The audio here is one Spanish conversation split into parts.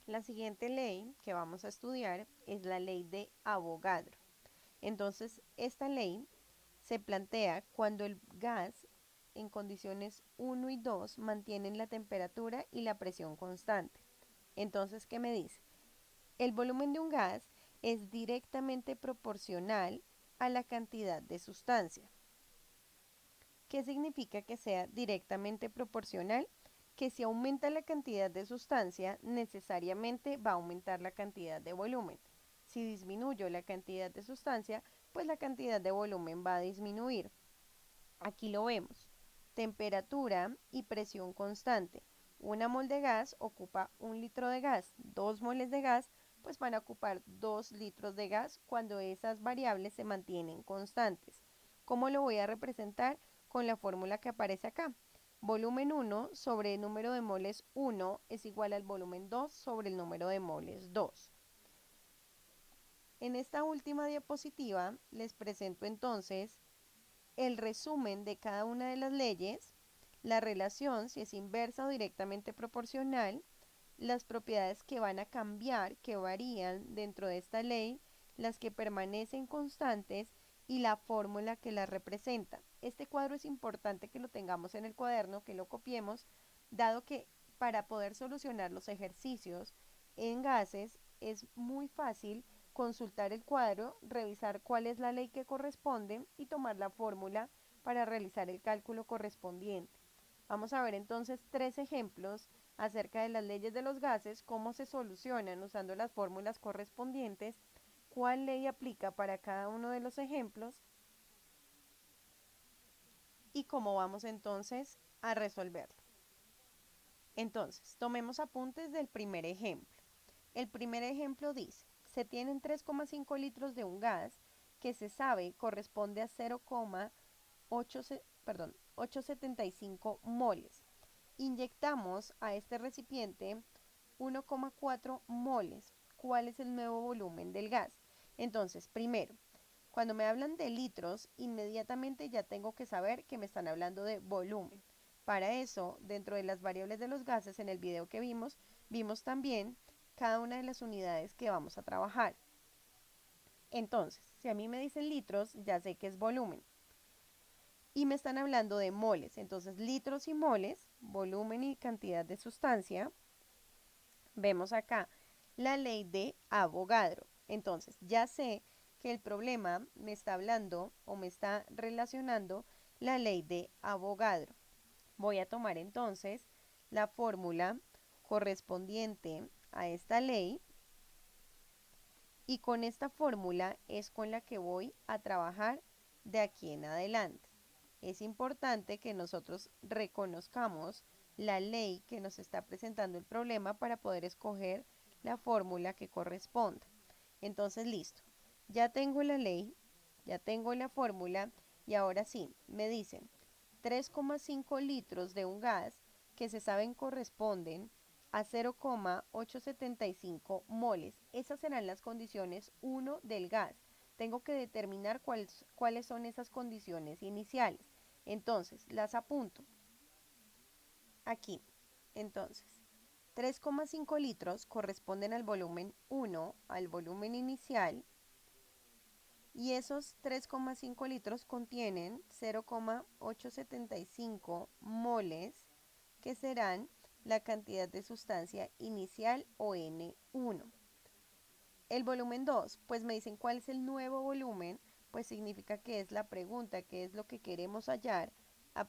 La siguiente ley que vamos a estudiar es la ley de Avogadro. Entonces, esta ley se plantea cuando el gas en condiciones 1 y 2 mantienen la temperatura y la presión constante. Entonces, ¿qué me dice? El volumen de un gas es directamente proporcional a la cantidad de sustancia. ¿Qué significa que sea directamente proporcional? Que si aumenta la cantidad de sustancia, necesariamente va a aumentar la cantidad de volumen. Si disminuyo la cantidad de sustancia, pues la cantidad de volumen va a disminuir. Aquí lo vemos. Temperatura y presión constante. Una mol de gas ocupa 1 litro de gas. 2 moles de gas, pues van a ocupar 2 litros de gas cuando esas variables se mantienen constantes. ¿Cómo lo voy a representar? Con la fórmula que aparece acá. Volumen 1 sobre el número de moles 1 es igual al volumen 2 sobre el número de moles 2. En esta última diapositiva les presento entonces el resumen de cada una de las leyes, la relación, si es inversa o directamente proporcional, las propiedades que van a cambiar, que varían dentro de esta ley, las que permanecen constantes y la fórmula que las representa. Este cuadro es importante que lo tengamos en el cuaderno, que lo copiemos, dado que para poder solucionar los ejercicios en gases es muy fácil consultar el cuadro, revisar cuál es la ley que corresponde y tomar la fórmula para realizar el cálculo correspondiente. Vamos a ver entonces 3 ejemplos acerca de las leyes de los gases, cómo se solucionan usando las fórmulas correspondientes, cuál ley aplica para cada uno de los ejemplos y cómo vamos entonces a resolverlo. Entonces, tomemos apuntes del primer ejemplo. El primer ejemplo dice, se tienen 3,5 litros de un gas que se sabe corresponde a 0,875 moles. Inyectamos a este recipiente 1,4 moles. ¿Cuál es el nuevo volumen del gas? Entonces, primero, cuando me hablan de litros, inmediatamente ya tengo que saber que me están hablando de volumen. Para eso, dentro de las variables de los gases en el video que vimos también cada una de las unidades que vamos a trabajar. Entonces, si a mí me dicen litros, ya sé que es volumen. Y me están hablando de moles. Entonces, litros y moles, volumen y cantidad de sustancia. Vemos acá la ley de Avogadro. Entonces, ya sé que el problema me está hablando o me está relacionando la ley de Avogadro. Voy a tomar entonces la fórmula correspondiente a esta ley y con esta fórmula es con la que voy a trabajar de aquí en adelante. Es importante que nosotros reconozcamos la ley que nos está presentando el problema para poder escoger la fórmula que corresponda. Entonces, listo. Ya tengo la ley, ya tengo la fórmula y ahora sí, me dicen 3,5 litros de un gas que se saben corresponden a 0,875 moles. Esas serán las condiciones 1 del gas. Tengo que determinar cuáles son esas condiciones iniciales. Entonces, las apunto aquí. Entonces, 3,5 litros corresponden al volumen 1, al volumen inicial, y esos 3,5 litros contienen 0,875 moles, que serán la cantidad de sustancia inicial o N1. El volumen 2, pues me dicen cuál es el nuevo volumen, pues significa que es la pregunta, que es lo que queremos hallar a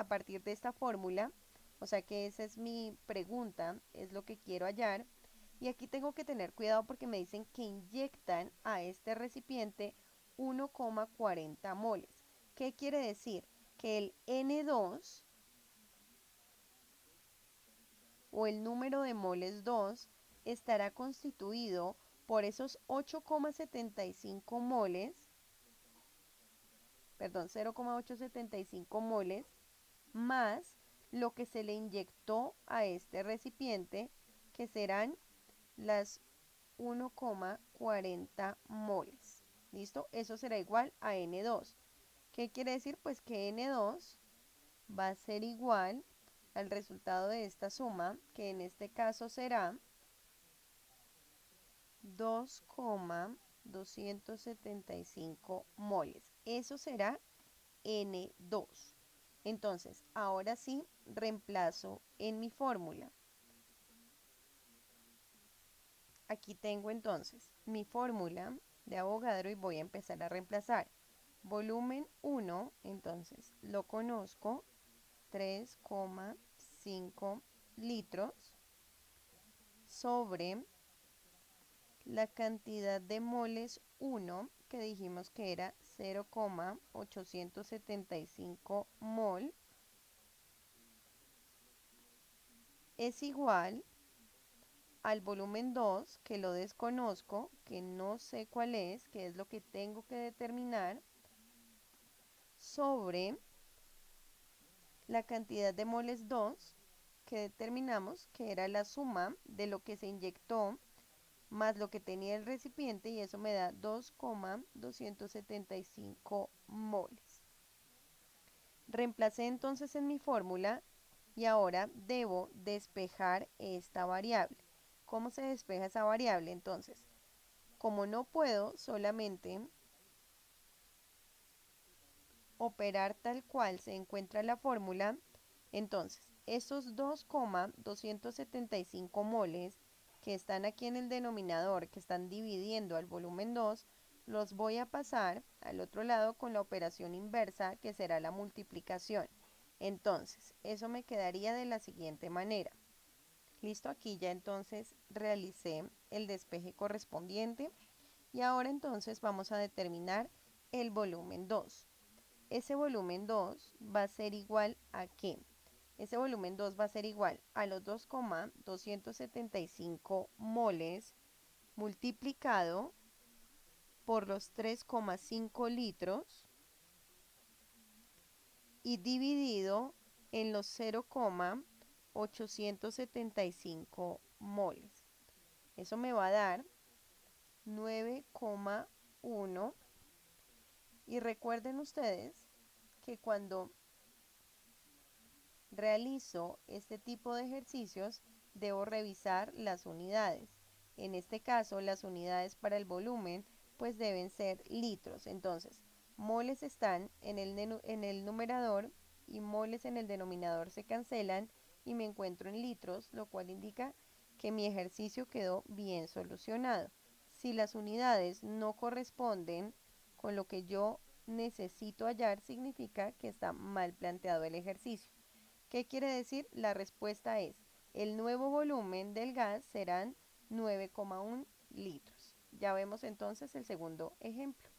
partir de esta fórmula. O sea que esa es mi pregunta, es lo que quiero hallar. Y aquí tengo que tener cuidado porque me dicen que inyectan a este recipiente 1,40 moles. ¿Qué quiere decir? Que el N2 o el número de moles 2 estará constituido por esos 8,75 moles, perdón, 0,875 moles, más lo que se le inyectó a este recipiente, que serán las 1,40 moles. ¿Listo? Eso será igual a N2. ¿Qué quiere decir? Pues que N2 va a ser igual al resultado de esta suma, que en este caso será 2,275 moles. Eso será N2. Entonces, ahora sí, reemplazo en mi fórmula. Aquí tengo entonces mi fórmula de Avogadro y voy a empezar a reemplazar. Volumen 1, entonces lo conozco, 3,5 litros sobre la cantidad de moles 1, que dijimos que era 0,875 mol, es igual al volumen 2, que lo desconozco, que no sé cuál es, que es lo que tengo que determinar, sobre la cantidad de moles 2, que determinamos que era la suma de lo que se inyectó más lo que tenía el recipiente, y eso me da 2,275 moles. Reemplacé entonces en mi fórmula y ahora debo despejar esta variable. ¿Cómo se despeja esa variable? Entonces, como no puedo solamente operar tal cual se encuentra la fórmula, entonces esos 2,275 moles que están aquí en el denominador, que están dividiendo al volumen 2, los voy a pasar al otro lado con la operación inversa, que será la multiplicación. Entonces, eso me quedaría de la siguiente manera. Listo, aquí ya entonces realicé el despeje correspondiente y ahora entonces vamos a determinar el volumen 2. Ese volumen 2 va a ser igual a ¿qué? Ese volumen 2 va a ser igual a los 2,275 moles multiplicado por los 3,5 litros y dividido en los 0,875 moles. Eso me va a dar 9,1. Y recuerden ustedes que cuando realizo este tipo de ejercicios, debo revisar las unidades. En este caso, las unidades para el volumen pues deben ser litros. Entonces, moles están en el numerador y moles en el denominador se cancelan y me encuentro en litros, lo cual indica que mi ejercicio quedó bien solucionado. Si las unidades no corresponden con lo que yo necesito hallar, significa que está mal planteado el ejercicio. ¿Qué quiere decir? La respuesta es, el nuevo volumen del gas serán 9,1 litros. Ya vemos entonces el segundo ejemplo.